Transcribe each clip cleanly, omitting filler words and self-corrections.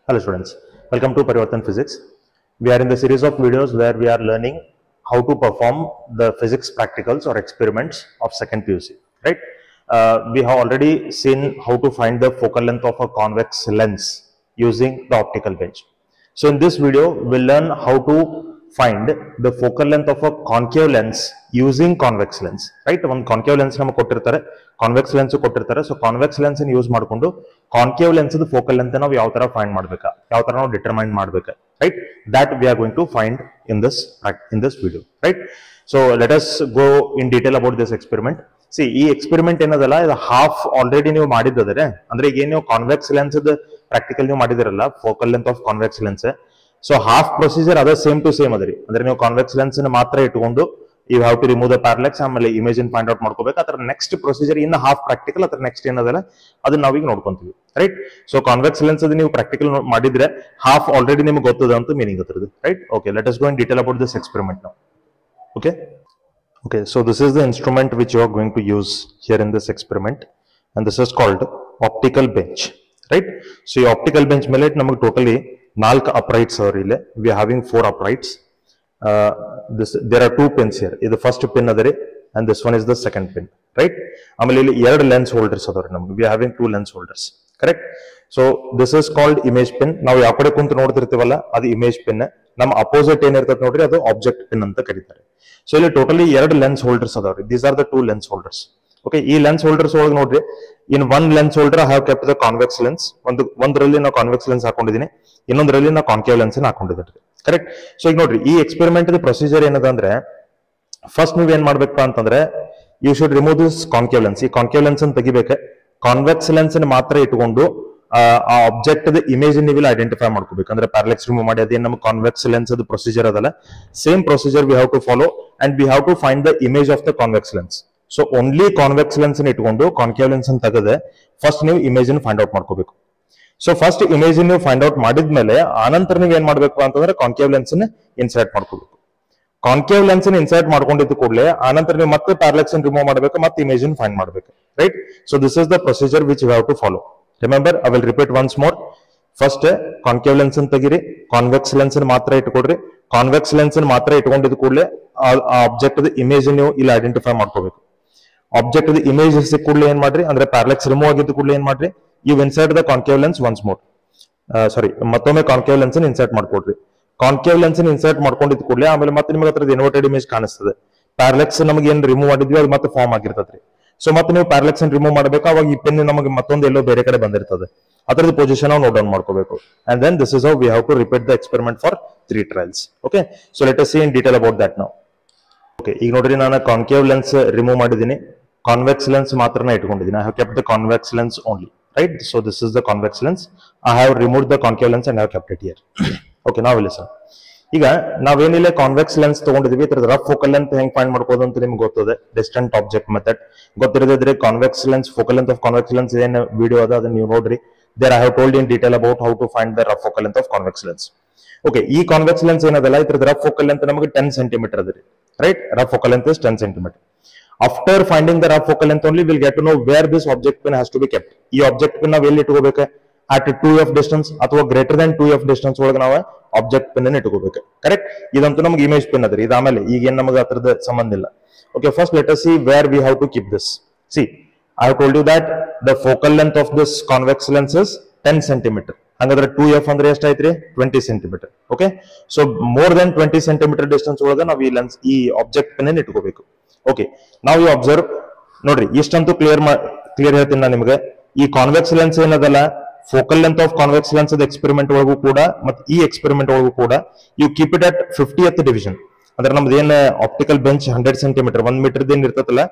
Hello students, welcome to Parivartan Physics. We are in the series of videos where we are learning how to perform the physics practicals or experiments of second PUC, right? We have already seen how to find the focal length of a convex lens using the optical bench. So in this video, we'll learn how to find the focal length of a concave lens using convex lens, right? One concave lens ನಮಗೆ ಕೊಟ್ಟಿರ್ತಾರೆ, convex lens ಕೊಟ್ಟಿರ್ತಾರೆ. So convex lens ಅನ್ನು use ಮಾಡಿಕೊಂಡು concave lens the focal length ನಾವು ಯಾವ ತರ find ಮಾಡಬೇಕಾ, ಯಾವ ತರ ನಾವು ಡಿಟರ್ಮೈನ್ ಮಾಡಬೇಕಾ, right? That we are going to find in this video, right? So let us go in detail about this experiment. See, ಈ ಎಕ್ಸ್ಪೆರಿಮೆಂಟ್ ಏನದಲ್ಲ, ಇದು ಹಾಫ್ ಆಲ್ರೆಡಿ ನೀವು ಮಾಡಿದ್ರೆ, ಅಂದ್ರೆ ಈಗ ನೀವು ಕಾನ್ವೆಕ್ಸ್ ಲೆನ್ಸ್ ಪ್ರಾಕ್ಟಿಕಲ್ ನೀವು ಮಾಡಿದಿರಲ್ಲ, focal length of convex lens. So half procedure ಅದ ಸೇಮ್ ಟು ಸೇಮ್ ಅದ್ರಿ. ಅಂದ್ರೆ ನೀವು ಕಾನ್ವೆಕ್ಸ್ ಲೆನ್ಸ್ ಮಾತ್ರ ಇಟ್ಕೊಂಡು you have to remove the parallax, ಆಮೇಲೆ ಇಮೇಜ್ ಫೈಂಡ್ ಔಟ್ ಮಾಡ್ಕೋಬೇಕು. ಅದರ ನೆಕ್ಸ್ಟ್ ಪ್ರೊಸೀಜರ್ ಇನ್ನು ಹಾಫ್ ಪ್ರಾಕ್ಟಿಕಲ್, ಅದರ ನೆಕ್ಸ್ಟ್ ಏನದಲ್ಲ ಅದನ್ನ ನಾವೀಗ ನೋಡ್ಕೊಂತೀವಿ, ರೈಟ್? ಸೊ ಕಾನ್ವೆಕ್ಸ್ ಲೆನ್ಸ್ ಅದು ನೀವು ಪ್ರಾಕ್ಟಿಕಲ್ ಮಾಡಿದ್ರೆ ಹಾಫ್ ಆಲ್ರೆಡಿ ನಿಮ್ಗೆ ಗೊತ್ತದ ಅಂತ ಮೀನಿಂಗ್ ಅದ್ರದ್ದು, right? Okay, let us go in detail about this experiment now. Okay, so this is the instrument which you are going to use here in this experiment, and this is called optical bench, right? So your optical bench ಮೇಲೆ ನಮಗೆ totally 4 uprights are ಇಲ್ಲಿ. We are having 4 uprights. There are 2 pins here. ಇದು first pin ಅದರಿ, and this one is the second pin, right? ಆಮೇಲೆ ಇಲ್ಲಿ 2 lens holders ಅದಾವ್ರಿ ನಮಗೆ. We are having 2 lens holders, correct? So this is called image pin. ನಾವು ಯಾವ ಕಡೆ ಕುಂತು ನೋಡ್ತಿರ್ತೀವಲ್ಲ ಅದು ಇಮೇಜ್ ಪಿನ್. ನಮ್ಮ ಅಪೋಸಿಟ್ ಏನಿರ್ತದೆ ನೋಡ್ರಿ ಅದು ಆಬ್ಜೆಕ್ಟ್ ಪಿನ್ ಅಂತ ಕರೀತಾರೆ. ಸೊ ಇಲ್ಲಿ ಟೋಟಲಿ 2 ಲೆನ್ಸ್ ಹೋಲ್ಡರ್ಸ್ ಅದಾವ್ರಿ. These are the 2 lens holders. Okay, ಈ ಲೆನ್ಸ್ ಹೋಲ್ಡರ್ಸ್ ಒಳಗೆ ನೋಡ್ರಿ, ಇನ್ 1 lens holder I have kept the convex lens. ಒಂದರಲ್ಲಿ ನಾವು ಕಾನ್ವೆಕ್ಸ್ ಲೆನ್ಸ್ ಹಾಕೊಂಡಿದ್ದೀನಿ, ಇನ್ನೊಂದರಲ್ಲಿ ನಾವು ಕಾನ್ಕೇವ್ ಲೆನ್ಸ್ ಹಾಕೊಂಡಿದ್ದೀನಿ, ಕರೆಕ್ಟ್? ಸೊ ಈಗ ನೋಡ್ರಿ, ಈ ಎಕ್ಸ್ಪೆರಿಮೆಂಟ್ ಪ್ರೊಸೀಜರ್ ಏನದ ಅಂದ್ರೆ, ಫಸ್ಟ್ ನೀವ್ ಏನ್ ಮಾಡ್ಬೇಕಪ್ಪ ಅಂತಂದ್ರೆ, you should remove this concave lens. ಈ ಕಾನ್ಕೇವ್ ಲೆನ್ಸ್ ಅನ್ನು ತೆಗಿಬೇಕು. ಕಾನ್ವೆಕ್ಸ್ ಲೆನ್ಸ್ ಮಾತ್ರ ಇಟ್ಕೊಂಡು ಆ ಆಬ್ಜೆಕ್ಟ್ ಇಮೇಜ್ ನೀವು ಐಡೆಂಟಿಫೈ ಮಾಡ್ಕೋಬೇಕು. ಅಂದ್ರೆ ಪ್ಯಾರಲೆಕ್ಸ್ ರಿಮೂವ್ ಮಾಡಿ ಅದೇನು ನಮ್ಗೆ ಕಾನ್ವೆಕ್ಸ್ ಲೆನ್ಸ್ ಅದು ಪ್ರೊಸೀಜರ್ ಅದಲ್ಲ, same procedure we have to follow, and we have to find the image of the convex lens. So only convex lens ಇಟ್ಕೊಂಡು ಕಾನ್ಕೇವ್ ಲೆನ್ಸ್ ಅನ್ನು ತೆಗೆದೆ ಫಸ್ಟ್ ನೀವು ಇಮೇಜ್ ಫೈಂಡ್ ಔಟ್ ಮಾಡ್ಕೋಬೇಕು. ಸೊ ಫಸ್ಟ್ ಇಮೇಜ್ ನೀವು find out ಮಾಡಿದ್ಮೇಲೆ ಆನಂತರ ನೀವು ಏನ್ ಮಾಡ್ಬೇಕು ಅಂತಂದ್ರೆ ಕಾನ್ಕೇವ್ ಲೆನ್ಸ್ ಇನ್ಸರ್ಟ್ ಮಾಡ್ಕೋಬೇಕು. ಕಾನ್ಕೇವ್ ಲೆನ್ಸ್ ಇನ್ಸರ್ಟ್ ಮಾಡ್ಕೊಂಡಿದ್ದು ಕೂಡಲೇ ಆನಂತರ ನೀವು ಮತ್ತೆ ಪ್ಯಾರಲೆಕ್ಸ್ ರಿಮೂವ್ ಮಾಡಬೇಕು, ಮತ್ತೆ ಇಮೇಜ್ ಫೈಂಡ್ ಮಾಡಬೇಕು, right? So this is the procedure which you have to follow. Remember, I will repeat once more. First concave lens ತೆಗಿರಿ, ಕಾನ್ವೆಕ್ಸ್ ಲೆನ್ಸ್ ಮಾತ್ರ ಇಟ್ಕೊಡ್ರಿ. ಕಾನ್ವೆಕ್ಸ್ ಲೆನ್ಸ್ ಮಾತ್ರ ಇಟ್ಕೊಂಡಿದ್ದು ಕೂಡಲೇ ಆಬ್ಜೆಕ್ಟ್ ಇಮೇಜ್ ನೀವು ಇಲ್ಲಿ ಐಡೆಂಟಿಫೈ ಮಾಡ್ಕೋಬೇಕು. ಆಬ್ಜೆಕ್ಟ್ ಇಮೇಜ್ ಸಿಕ್ಕ ಕೂಡಲೇ ಏನ್ ಮಾಡ್ರಿ ಅಂದ್ರೆ ಪ್ಯಾರಲೆಕ್ಸ್ ರಿಮೂವ್ ಆಗಿದ್ದು ಕೂಡಲೇ ಏನ್ ಮಾಡ್ರಿ, you insert the concave lens once more. ಮತ್ತೊಮ್ಮೆ ಕಾನ್ಕೇವ್ ಲೆನ್ಸ್ ಇನ್ಸರ್ಟ್ ಮಾಡ್ಕೊಡ್ರಿ. ಕಾನ್ಕೇವ್ ಲೆನ್ಸ್ ಇನ್ಸರ್ಟ್ ಮಾಡ್ಕೊಂಡಿದ್ದು ಕೂಡಲೇ ಆಮೇಲೆ ಮತ್ತೆ ನಿಮಗೆ ಅದ್ರದ್ದು ಇನ್ವರ್ಟೆಡ್ ಇಮೇಜ್ ಕಾಣಿಸ್ತದೆ. ಪ್ಯಾರಲೆಕ್ಸ್ ನಮಗೆ ಏನ್ ರಿಮೂವ್ ಮಾಡಿದ್ವಿ ಅದು ಮತ್ತೆ ಫಾರ್ಮ್ ಆಗಿರ್ತದ್ರಿ. ಸೊ ಮತ್ತೆ ನೀವು ಪ್ಯಾರಲೆಕ್ಸ್ ರಿಮೂವ್ ಮಾಡಬೇಕು, ಅವಾಗ ಈ ಪೆನ್ ನಮಗೆ ಮತ್ತೊಂದು ಎಲ್ಲೋ ಬೇರೆ ಕಡೆ ಬಂದಿರ್ತದೆ, ಅದರದ್ದು ಪೊಸಿಷನ್ ನಾವು ನೋಟ್ ಡೌನ್ ಮಾಡ್ಕೋಬೇಕು. And then this is how we have to repeat the experiment for 3 trials. Okay, so let us see in detail about that now. Okay, ಈಗ ನೋಡ್ರಿ, ನಾನು ಕಾನ್ಕೇವ್ ಲೆನ್ಸ್ ರಿಮೂವ್ ಮಾಡಿದ್ದೀನಿ, ಕಾನ್ವೆಕ್ಸ್ ಲೆನ್ಸ್ ಮಾತ್ರನೇ ಇಟ್ಕೊಂಡಿದ್ದೀನಿ. I have kept the convex lens only, right? So this is the convex lens. I have removed the concave lens and I have kept it here. Okay, ನಾವು listen. ಈಗ ನಾವೇನಿಲ್ಲ convex lens ತಗೊಂಡಿದ್ವಿ, ಇದ್ರದ್ದು rough focal length ಹೆಂಗ್ find ಮಾಡ್ಕೋದು ಅಂತ ನಿಮ್ಗೆ ಗೊತ್ತದೆ. ಡಿಸ್ಟೆಂಟ್ ಆಬ್ಜೆಕ್ಟ್ ಮೆಥಡ್ ಗೊತ್ತಿರದಿದ್ರೆ convex lens focal length of convex lens ಏನ್ ವಿಡಿಯೋ ಅದ ಅದನ್ನ ನೀವು ನೋಡ್ರಿ. There I have told in detail about how to find the rough focal length of convex lens. Okay, ಈ ಕಾನ್ವೆಕ್ಸ್ ಲೆನ್ಸ್ ಏನದಲ್ಲ, ಇದ್ರದ್ದು rough focal length ನಮಗೆ 10 centimetre ಅದ್ರಿ, right? Rough focal length is 10 centimetre. After finding the rough focal length only, we'll get to know where this object pin has to be kept. ಈ object pin ನಾವು ಎಲ್ಲಿ ಇಟ್ಕೋಬೇಕು? at 2f distance ಅಥವಾ greater than 2f distance ಒಳಗೆ ನಾವು object pin ಅನ್ನು ಇಟ್ಕೋಬೇಕು, correct? ಇದಂತೂ ನಮ್ಗೆ ಇಮೇಜ್ ಪಿನ್ ಅದ್ರಿ. ಇದು ಆಮೇಲೆ ಈಗೇನ್ ನಮಗೆ ಅದ್ರದ್ದು ಸಂಬಂಧ ಇಲ್ಲ. Okay, first let us see where we have to keep this. See, I have told you that the focal length of this convex lens is 10 centimeter. ಹಂಗಾದ್ರೆ 2f ಅಂದ್ರೆ ಎಷ್ಟಾಯ್ತ್ರಿ? 20 centimetre. Okay, so more than 20 centimetre distance ಒಳಗೆ ನಾವು ಈ object pin ಅನ್ನು ಇಟ್ಕೋಬೇಕು. Okay, ನಾವು ಈ observe ನೋಡ್ರಿ, ಇಷ್ಟಂತೂ ಕ್ಲಿಯರ್ ಹೇಳ್ತೀನಿ ನಾನು ನಿಮಗೆ. ಈ ಕಾನ್ವೆಕ್ಸ್ ಲೆನ್ಸ್ ಏನದಲ್ಲ, focal length of convex lens experiment ಒಳಗೂ ಕೂಡ ಮತ್ತೆ ಈ ಎಕ್ಸ್ಪೆರಿಮೆಂಟ್ ಒಳಗೂ ಕೂಡ you keep it at 50th division. ಅಂದ್ರೆ ನಮ್ದು ಏನ್ ಆಪ್ಟಿಕಲ್ ಬೆಂಚ್ 100 ಸೆಂಟಿಮೀಟರ್ 1 ಮೀಟರ್ ಏನ್ ಇರ್ತದಲ್ಲ,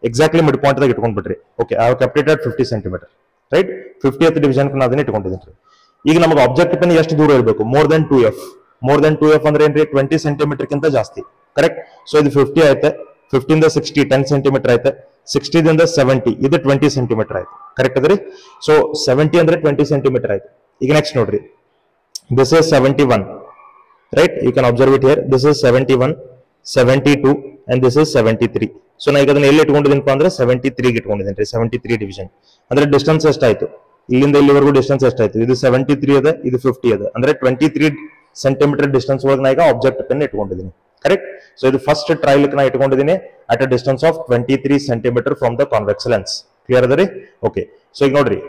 ಎಕ್ಸಾಕ್ಟ್ಲಿ ಮಿಡ್ ಪಾಯಿಂಟ್ ದಾಗ ಇಟ್ಕೊಂಡ್ಬಿಟ್ರಿ. Okay, I have kept it at 50 centimetre, right? 50th division ನಾನು ಅದನ್ನ ಇಟ್ಕೊಂಡಿದ್ದೀನಿ. ಈಗ ನಮಗೆ ಆಬ್ಜೆಕ್ಟ್ ಪಿನ್ ಎಷ್ಟು ದೂರ ಇರಬೇಕು? More than 2f. More than 2f ಅಂದ್ರೆ ಏನ್ರಿ? 20 ಸೆಂಟಿಮೀಟರ್ ಕಿಂತ ಜಾಸ್ತಿ, ಕರೆಕ್ಟ್? ಸೊ ಇದು 50 ಆಯ್ತು, 50 ಇಂದ 60 10 ಸೆಂಟಿಮೀಟರ್ ಆಯ್ತು, 60 ದಿಂದ 70 ಇದು 20 ಸೆಂಟಿಮೀಟರ್ ಆಯ್ತು, ಕರೆಕ್ಟ್ ಅದ್ರಿ? ಸೊ 70 ಅಂದ್ರೆ 20 ಸೆಂಟಿಮೀಟರ್ ಆಯ್ತು. ಈಗ ನೆಕ್ಸ್ಟ್ ನೋಡ್ರಿ, this is 71, right? You can observe it here. This is 71, 72 and this is 73. So ನಾ ಈಗ ಅದನ್ನ ಎಲ್ಲಿ ಇಟ್ಕೊಂಡಿದ್ದೀನಪ್ಪ ಅಂದ್ರೆ 73 ಇಟ್ಕೊಂಡಿದ್ದೀನಿ, 73 ಡಿವಿಷನ್. ಅಂದ್ರೆ ಡಿಸ್ಟೆನ್ಸ್ ಎಷ್ಟಾಯ್ತು? ಇಲ್ಲಿಂದ ಇಲ್ಲಿವರೆಗೂ ಡಿಸ್ಟೆನ್ಸ್ ಎಷ್ಟಾಯ್ತು, ಇದು 73 ಅದ, ಇದು 50 ಅದ, ಅಂದ್ರೆ 23 ಸೆಂಟಿಮೀಟರ್ ಡಿಸ್ಟೆನ್ಸ್ ಒಳಗೆ ನಾ ಈಗ ಆಬ್ಜೆಕ್ಟ್ ಪೆನ್ ಇಟ್ಕೊಂಡಿದ್ದೀನಿ. ಕರೆಕ್ಟ್. ಸೊ ಇದು ಫಸ್ಟ್ ಟ್ರಯಲ್ ನಾ ಇಟ್ಕೊಂಡಿದ್ದೀನಿ at a distance of 23 centimetre from the convex lens. Clear ಅದ ರೀ? ಓಕೆ. ಸೊ ಈಗ ನೋಡ್ರಿ,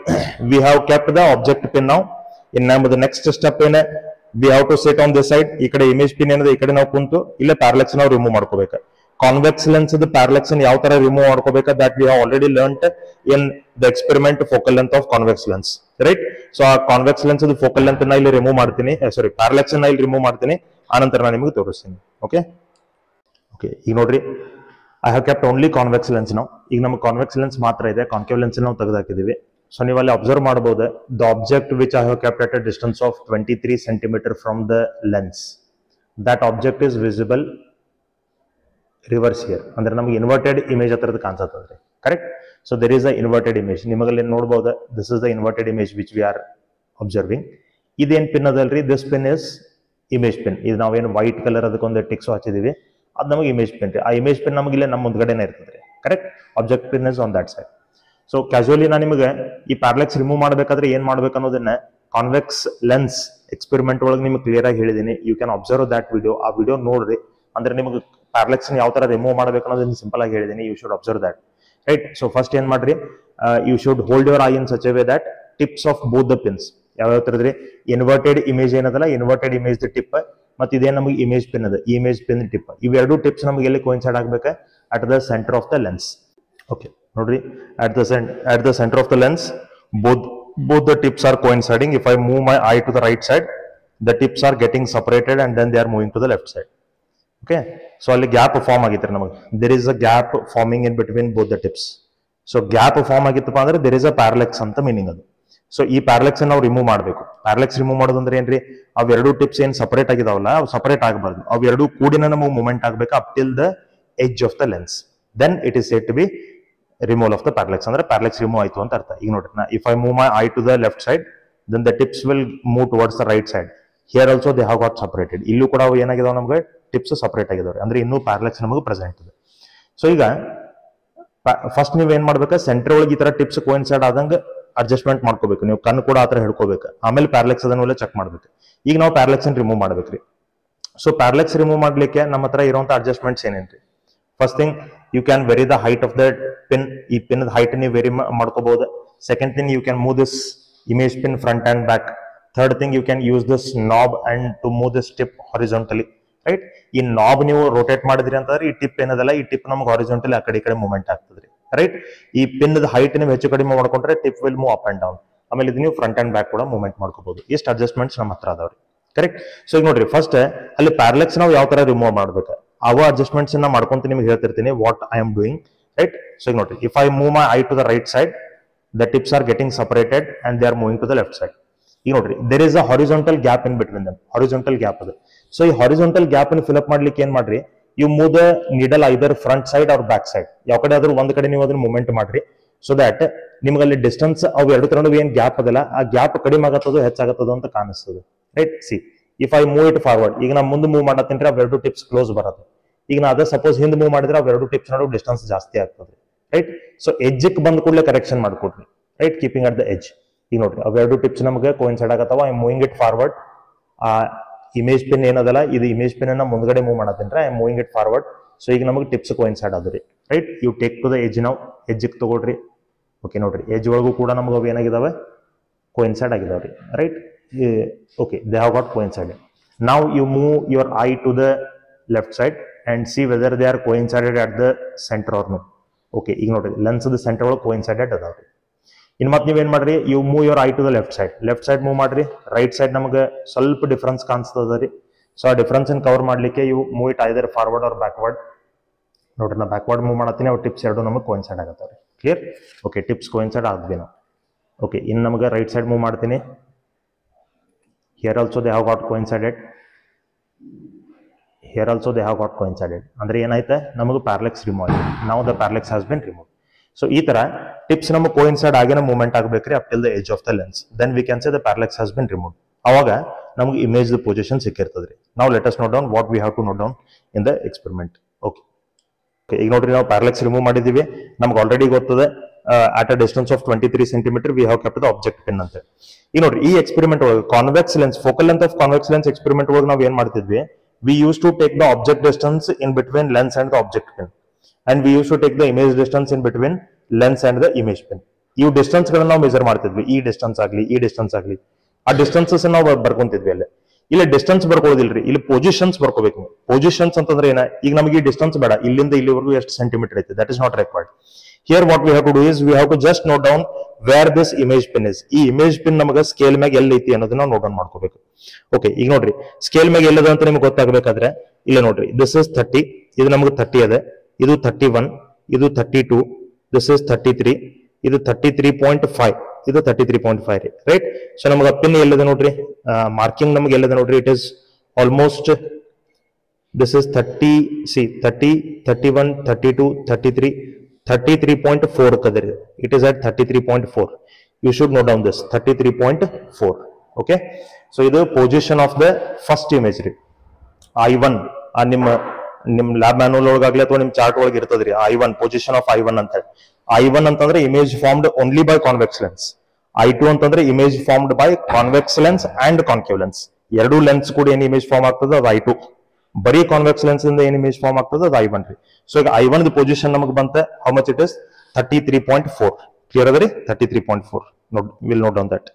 we have kept the object pin ನಾವು. ಇನ್ ನಮ್ಮದು ನೆಕ್ಸ್ಟ್ ಸ್ಟೆಪ್ ಏನ, we have to sit on this side. ಈ ಕಡೆ ಇಮೇಜ್ ಪಿನ್ ಏನಿದೆ ಈ ಕಡೆ ನಾವು ಕುಂತು ಇಲ್ಲ ಪ್ಯಾರಲೆಕ್ಸ್ ನಾವು ರಿಮೂವ್ ಮಾಡ್ಕೋಬೇಕು. ಕಾನ್ವೆಕ್ಸ್ ಲೆನ್ಸ್ ಪ್ಯಾರಲೆಕ್ಸ್ ಯಾವ ತರ ರಿಮೂವ್ ಮಾಡ್ಕೋಬೇಕು, that we have already learned in the experiment focal length of convex lens. Right. So ಆ ಕಾನ್ವೆಕ್ಸ್ ಲೆನ್ಸ್ ಫೋಕಲ್ ಲೆಂತ್ ನ ಇಲ್ಲಿ ರಿಮೂವ್ ಮಾಡ್ತೀನಿ, ಸಾರಿ ಪ್ಯಾರಲೆಕ್ಸ್ ನ ಇಲ್ಲಿ ರಿಮೂವ್ ಮಾಡ್ತೀನಿ, ಆನಂತರ ನಾನು ನಿಮಗೆ ತೋರಿಸ್ತೀನಿ. ಓಕೆ. ಓಕೆ. ಈಗ ನೋಡ್ರಿ, I have kept only convex lens ನಾವು. ಈಗ ನಮಗೆ ಕಾನ್ವೆಕ್ಸ್ ಲೆನ್ಸ್ ಮಾತ್ರ ಇದೆ, ಕಾನ್ಕೇವ್ ಲೆನ್ಸ್ ನಾವು ತೆಗೆದಾಕಿದೀವಿ. ಸೊ ನೀವು ಅಲ್ಲಿ ಅಬ್ಸರ್ವ್ ಮಾಡಬಹುದು, the object which I have kept at a distance of 23 centimetre from the lens, that object is visible reverse here. ಅಂದ್ರೆ ನಮಗೆ ಇನ್ವರ್ಟೆಡ್ ಇಮೇಜ್ ಹತ್ರದ ಕಾಣಿಸುತ್ತದೆ. Correct. So there is a inverted image. ನಿಮಗಲ್ಲಿ ನೋಡಬಹುದು, this is the inverted image which we are observing. ಇದೇನ್ pin ಅದಲ್ರಿ, this pin is image pin. ಇದು ನಾವೇನು ವೈಟ್ ಕಲರ್ ಅದಕ್ಕೊಂದು ಟಿಕ್ಸ್ ಹಚ್ಚಿದೀವಿ, ಅದು ನಮಗೆ ಇಮೇಜ್ ಪಿನ್ ರೀ. ಆ ಇಮೇಜ್ ಪಿನ್ ನಮಗೆ ಇಲ್ಲೇ ನಮ್ಮ ಮುಂದ್ಗಡೆನೇ ಇರ್ತದೆ. Correct. Object pin is on that side. So casually ನಾನು ನಿಮಗೆ ಈ ಪ್ಯಾರಲೆಕ್ಸ್ ರಿಮೂವ್ ಮಾಡಬೇಕಾದ್ರೆ ಏನ್ ಮಾಡ್ಬೇಕು ಅನ್ನೋದನ್ನ ಕಾನ್ವೆಕ್ಸ್ ಲೆನ್ಸ್ ಎಕ್ಸ್ಪೆರಿಮೆಂಟ್ ಒಳಗೆ ನಿಮ್ಗೆ ಕ್ಲಿಯರ್ ಆಗಿ ಹೇಳಿದೀನಿ. You can observe that video. ಆ ವಿಡಿಯೋ ನೋಡ್ರಿ, ಅಂದ್ರೆ ನಿಮಗೆ ಪ್ಯಾರಲೆಕ್ಸ್ ಯಾವ ತರ ರಿಮೂವ್ ಮಾಡಬೇಕು ಅನ್ನೋದನ್ನ ಸಿಂಪಲ್ ಆಗಿ ಹೇಳಿದೀನಿ. You should observe that. Right. So first ಏನ್ ಮಾಡ್ರಿ, you should hold your eye in such a way that tips of both the pins ಯಾವ ತರದ್ರಿ, ಇನ್ವರ್ಟೆಡ್ ಇಮೇಜ್ ಏನದಲ್ಲ, ಇನ್ವರ್ಟೆಡ್ ಇಮೇಜ್ ದ ಟಿಪ್, ಮತ್ತೆ ಇದೇ ನಮಗೆ ಇಮೇಜ್ ಪಿನ್ ಅದ, ಇಮೇಜ್ ಪಿನ್ ಟಿಪ್. ಇವೆರಡು ಟಿಪ್ಸ್ ನಮಗೆ ಎಲ್ಲಿ ಕೋಇನ್ಸೈಡ್ ಆಗ್ಬೇಕು, at the centre of the lens. Okay. ನೋಡ್ರಿ, at the center of the lens, both the tips are coinciding. If I move my eye to the right side, the tips are getting separated and then they are moving to the left side. Okay. So ಅಲ್ಲಿ gap form ಆಗಿತ್ತು ನಮಗೆ. there is a gap forming in between both the tips. So gap form ಆಗಿತ್ತಪ್ಪ ಅಂದ್ರೆ there is a parallax ಅಂತ meaning ಅದು. So ಈ parallax ನಾವು remove ಮಾಡಬೇಕು. ಪ್ಯಾರಲೆಕ್ಸ್ ರಿಮೂವ್ ಮಾಡೋದಂದ್ರೆ ಏನ್ರಿ, ಅವೆರಡು ಟಿಪ್ಸ್ ಏನ್ ಸಪರೇಟ್ ಆಗಿದಾವಲ್ಲ, ಅವು ಸಪರೇಟ್ ಆಗಬಾರ್ದು. ಅವೆರಡು ಕೂಡಿನ ನಮಗೆ ಮೂವ್ಮೆಂಟ್ ಆಗ್ಬೇಕು up till the edge of the lens. Then it is said to be removal of the parallax. ಅಂದ್ರೆ ಪ್ಯಾರಲೆಕ್ಸ್ ರಿಮೂವ್ ಆಯ್ತು ಅಂತ ಅರ್ಥ. ಈಗ ನೋಡ್ರಿ, if I move my eye to the left side, then the tips will move towards the right side. Here also they have got separated. ಇಲ್ಲೂ ಕೂಡ ಅವು ಏನಾಗಿದಾವೆ, ನಮಗೆ ಟಿಪ್ಸ್ ಸಪರೇಟ್ ಆಗಿದಾವೆ, ಅಂದ್ರೆ ಇನ್ನೂ ಪ್ಯಾರಲೆಕ್ಸ್ ನಮಗೆ ಪ್ರೆಸೆಂಟ್ ಇದೆ. ಸೊ ಈಗ ಫಸ್ಟ್ ನೀವ್ ಏನ್ ಮಾಡ್ಬೇಕು, ಸೆಂಟರ್ ಒಳಗೆ ಈ ತರ ಟಿಪ್ಸ್ ಕೋಇನ್ಸೈಡ್ ಆದಂಗ ಅಡ್ಜಸ್ಟ್ಮೆಂಟ್ ಮಾಡ್ಕೋಬೇಕು. ನೀವು ಕಣ್ಣು ಕೂಡ ಆತರ ಹಿಡ್ಕೋಬೇಕು. ಆಮೇಲೆ ಪ್ಯಾರಲೆಕ್ಸ್ ಅದನ್ನ ಚೆಕ್ ಮಾಡ್ಬೇಕು. ಈಗ ನಾವು ಪ್ಯಾರಲೆಕ್ಸ್ ರಿಮೂವ್ ಮಾಡ್ಬೇಕ್ರಿ. ಸೊ ಪ್ಯಾರಲೆಕ್ಸ್ ರಿಮೂವ್ ಮಾಡ್ಲಿಕ್ಕೆ ನಮ್ಮ ಹತ್ರ ಇರುವಂತ ಅಡ್ಜಸ್ಟ್ಮೆಂಟ್ಸ್ ಏನೇನ್ರಿ? First thing, you can vary the height of the pin. ಈ ಪಿನ್ ಹೈಟ್ ನೀವು ವೆರಿ ಮಾಡ್ಕೋಬಹುದು. Second thing, you can move this image pin front and back. Third thing, you can use this knob and to move this tip horizontally. Right. ಈ knob ನೀವು rotate ಮಾಡಿದ್ರಿ ಅಂತಂದ್ರೆ ಈ tip ಏನದಲ್ಲ, ಈ tip ನಮ್ಗೆ ಹಾರಿಜಾಂಟಲಿ ಆ ಕಡೆ ಈ ಕಡೆ ಮೂವ್ಮೆಂಟ್ ಆಗ್ತದ್ರಿ. ರೈಟ್. ಈ ಪಿನ್ ಹೈಟ್ ನೀವು ಹೆಚ್ಚು ಕಡಿಮೆ ಮಾಡ್ಕೊಂಡ್ರೆ tip will move up and down. ಆಮೇಲೆ ಇದು ನೀವು ಫ್ರಂಟ್ ಅಂಡ್ ಬ್ಯಾಕ್ ಕೂಡ ಮೂವ್ಮೆಂಟ್ ಮಾಡ್ಕೋಬಹುದು. ಎಷ್ಟು ಅಡ್ಜಸ್ಟ್ಮೆಂಟ್ಸ್ ನಮ್ಮ ಹತ್ರ ಅದಾವ್ರಿ. ಕರೆಕ್ಟ್. ಸೊ ಈಗ ನೋಡ್ರಿ, ಫಸ್ಟ್ ಅಲ್ಲಿ ಪ್ಯಾರಲೆಕ್ಸ್ ನಾವು ಯಾವ ತರ ರಿಮೂವ್ ಮಾಡ್ಬೇಕು, ಅವ ಅಡ್ಜಸ್ಟ್ಮೆಂಟ್ಸ್ ಮಾಡ್ಕೊಂತ ನಿಮ್ಗೆ ಹೇಳ್ತಿರ್ತೀನಿ what I am doing. Right. So ಈಗ ನೋಡ್ರಿ, if I move my eye to the right side, the tips are getting separated and they are moving to the left side. ಈಗ ನೋಡ್ರಿ, there is a horizontal gap in between them. Horizontal gap ಅದು. So ಈ horizontal gap ಅನ್ನು fill up ಮಾಡ್ಲಿಕ್ಕೆ ಏನ್ ಮಾಡ್ರಿ, you move the needle either front side or back side. ಯಾವ ಕಡೆ ಆದ್ರೂ ಒಂದ್ ಕಡೆ ನೀವು ಅದನ್ನ ಮೂವ್ಮೆಂಟ್ ಮಾಡ್ರಿ. ಸೊ ದಟ್ ನಿಮ್ಗೆ ಅಲ್ಲಿ ಡಿಸ್ಟೆನ್ಸ್ ಅವು ಎರಡು ತರ ಏನ್ ಗ್ಯಾಪ್ ಅದಲ್ಲ, ಆ ಗ್ಯಾಪ್ ಕಡಿಮೆ ಆಗತ್ತದೋ ಹೆಚ್ಚಾಗತ್ತದೋ ಅಂತ ಕಾಣಿಸ್ತದೆ. Right. C, if I move it forward, ಈಗ ನಾ ಮುಂದೆ ಮೂವ್ ಮಾಡತ್ತೀನಿ, ಅವೆರಡು ಟಿಪ್ಸ್ ಕ್ಲೋಸ್ ಬರೋದು. ಈಗ ನಾ ಅದೇ ಸಪೋಸ್ ಹಿಂದೆ ಮೂವ್ ಮಾಡಿದ್ರೆ ಅವೆರಡು ಟಿಪ್ಸ್ ನಡುವೆ ಡಿಸ್ಟೆನ್ಸ್ ಜಾಸ್ತಿ ಆಗ್ತದೆ. ರೈಟ್. ಸೊ ಎಡ್ಜ್ ಬಂದ ಕೂಡಲೇ ಕರೆಕ್ಷನ್ ಮಾಡ್ಕೊಡ್ರಿ. Right. Keeping at the edge. ಈಗ ನೋಡ್ರಿ, ಅವೆರಡು ಟಿಪ್ಸ್ ನಮಗೆ ಕೋಇನ್ಸೈಡ್ ಆಗತ್ತವ. I moving it forward. ಆ ಇಮೇಜ್ ಪಿನ್ ಏನದಲ್ಲ, ಇದು ಇಮೇಜ್ ಪಿನ್ ಅನ್ನ ಮುಂದ್ಗಡೆ ಮೂವ್ ಮಾಡತ್ತೀನಿ, I moving it forward. So ಈಗ ನಮಗೆ ಟಿಪ್ಸ್ ಕೋಇನ್ಸೈಡ್ ಆದ್ರಿ. Right. You take to the edge. ನಾವು ಎಡ್ಜಿಗೆ ತಗೊಳ್ರಿ. ಓಕೆ. ನೋಡ್ರಿ, ಎಡ್ಜ್ ಒಳಗೂ ಕೂಡ ನಮಗೆ ಅವು ಏನಾಗಿದಾವೆ, ಕೋಇನ್ಸೈಡ್ ಆಗಿದಾವ್ರಿ. Right. Okay, they have got coincided. Now you move your eye to the left side and see whether they are coincided at the center or no. Okay, ಈಗ ನೋಡ್ರಿ, ಲೆನ್ಸ್ ದ ಸೆಂಟರ್ ಒಳಗೆ ಕೋಇನ್ಸೈಡೆಡ್ ಅದಾವ್ರಿ. ಇನ್ ಮತ್ತೆ ನೀವೇನ್ ಮಾಡ್ರಿ, you move your eye to the left side. Left side move ಮಾಡ್ರಿ. Right side ನಮಗೆ ಸ್ವಲ್ಪ ಡಿಫ್ರೆನ್ಸ್ ಕಾಣಿಸ್ತದ ರೀ. ಸೊ ಆ ಡಿಫ್ರೆನ್ಸ್ ಕವರ್ ಮಾಡ್ಲಿಕ್ಕೆ you move it either forward or backward. ನೋಡ್ರಿ, ನಾ ಬ್ಯಾಕ್ವರ್ಡ್ ಮೂವ್ ಮಾಡತ್ತೀನಿ, ಅವು ಟಿಪ್ಸ್ ಎರಡು ನಮಗೆ ಕೋಇನ್ಸೈಡ್ ಆಗತ್ತವ್ರಿ. ಕ್ಲಿಯರ್. ಓಕೆ, ಟಿಪ್ಸ್ ಕೋಇನ್ಸೈಡ್ ಆದ್ವಿ ನಾವು. ಓಕೆ, ಇನ್ನು ನಮಗೆ ರೈಟ್ ಸೈಡ್ ಮೂವ್ ಮಾಡ್ತೀನಿ. Here also they have got coincided. Here also they have got coincided. ಅಂದ್ರೆ ಏನಾಯ್ತು, ನಮಗೆ ಪ್ಯಾರಲೆಕ್ಸ್ ರಿಮೂವ್ ಆಗಿದೆ. Now the parallax has been removed. So ಈ ತರ ಟಿಪ್ಸ್ ನಮಗೆ ಕೋಇನ್ಸೈಡ್ ಆಗೇನ ಮೂವ್ಮೆಂಟ್ ಆಗಬೇಕ್ರಿ up till the edge of the lens. Then we can say the parallax has been removed. ಅವಾಗ ನಮಗೆ ಇಮೇಜ್ ದ ಪೊಸಿಷನ್ ಸಿಕ್ಕಿರ್ತದ್ರಿ. ನಾವು let us note down what we have to note down in the experiment. Okay. ಈಗ ನೋಡ್ರಿ, ನಾವು parallax remove ಮಾಡಿದೀವಿ. ನಮ್ಗೆ ಆಲ್ರೆಡಿ ಗೊತ್ತದೆ at a distance of 23 centimeter we have kept the object pin ante. ಈಗ ನೋಡ್ರಿ ಈ ಎಕ್ಸ್ಪೆರಿಮೆಂಟ್ ಒಳಗೆ convex lens focal length of convex lens experiment ಒಳಗೆ ನಾವು ಏನ್ ಮಾಡ್ತಿದ್ವಿ, we used to take the object distance in between lens and the object pin, and we used to take the image distance in between lens and the image pin. ಈ distance ಗಳನ್ನ ನಾವು measure ಮಾಡ್ತಿದ್ವಿ, ಈ distance ಆಗ್ಲಿ ಈ distance ಆಗ್ಲಿ, ಆ distances ನಾವು ಬರ್ಕೊಂತಿದ್ವಿ. ಅಲ್ಲೇ ಇಲ್ಲಿ ಡಿಸ್ಟೆನ್ಸ್ ಬರ್ಕೋದಿಲ್ರಿ, ಇಲ್ಲಿ ಪೊಸಿಷನ್ಸ್ ಬರ್ಕೋಬೇಕು. ಪೊಸಿಷನ್ಸ್ ಅಂತಂದ್ರೆ ಏನ, ಈಗ ನಮಗೆ ಈ ಡಿಸ್ಟೆನ್ಸ್ ಬೇಡ, ಇಲ್ಲಿಂದ ಇಲ್ಲಿವರೆಗೂ ಎಷ್ಟು ಸೆಂಟಿಮೀಟರ್ ಐತೆ, that is not required. Here what we have to do is we have to just note down where this image pin is. ಈ ಇಮೇಜ್ ಪಿನ್ ನಮಗೆ ಸ್ಕೇಲ್ ಮ್ಯಾಗ ಎಲ್ಲಿ ಐತಿ ಅನ್ನೋದನ್ನ ನೋಟ್ ಡೌನ್ ಮಾಡ್ಕೋಬೇಕು. ಓಕೆ, ಈಗ ನೋಡ್ರಿ ಸ್ಕೇಲ್ ಮ್ಯಾಗ ಎಲ್ಲದ ಅಂತ ನಿಮ್ಗೆ ಗೊತ್ತಾಗಬೇಕಾದ್ರೆ ಇಲ್ಲ ನೋಡ್ರಿ, ದಿಸ್ ಇಸ್ 30, ಇದು ನಮಗೆ 30 ಅದ, ಇದು 31, ಇದು 32, ದಿಸ್ ಇಸ್ 33, ಇದು 33.5, ಇದು 33.5 ರೀ, ರೈಟ್. ಸೊ ನಮಗೆ ಪಿನ್ ಎಲ್ಲದ ನೋಡ್ರಿ, ಮಾರ್ಕಿಂಗ್ ನಮಗೆ ಎಲ್ಲದ ನೋಡ್ರಿ, it is almost this is 30, C 30, 31, 32, 33, 33.4 kadari. It is at 33.4. You should note down this 33.4. Okay, so ಇದು position of the first image ರೀ. I1 ನಿಮ್ಮ ಲ್ಯಾಬ್ ಮ್ಯಾನುವಲ್ ಒಳಗಾಗ್ಲಿ ಅಥವಾ ನಿಮ್ಮ ಚಾರ್ಟ್ ಒಳಗೆ ಇರ್ತದ್ರಿ I1, position of I1 ಅಂತ ಹೇಳಿ. I1 ಅಂತಂದ್ರೆ image formed only by convex lens. I2 ಅಂತಂದ್ರೆ image formed by convex lens and concave lens. ಎರಡು ಲೆನ್ಸ್ ಕೂಡ ಏನ್ ಇಮೇಜ್ ಫಾರ್ಮ್ ಆಗ್ತದೆ ಅದು I2. ಬರೀ ಕಾನ್ವೆಕ್ಸ್ ಲೆನ್ಸ್ ಇಂದ ಏನ್ ಇಮೇಜ್ ಫಾರ್ಮ್ ಆಗ್ತದೆ ಅದು I1 ರೀ. ಸೊ ಈಗ I1 ಪೊಸಿಷನ್ ನಮಗೆ ಬಂತೆ, how much it is 33.4. Clear ಅದ ರೀ, 33.4. Will note down that.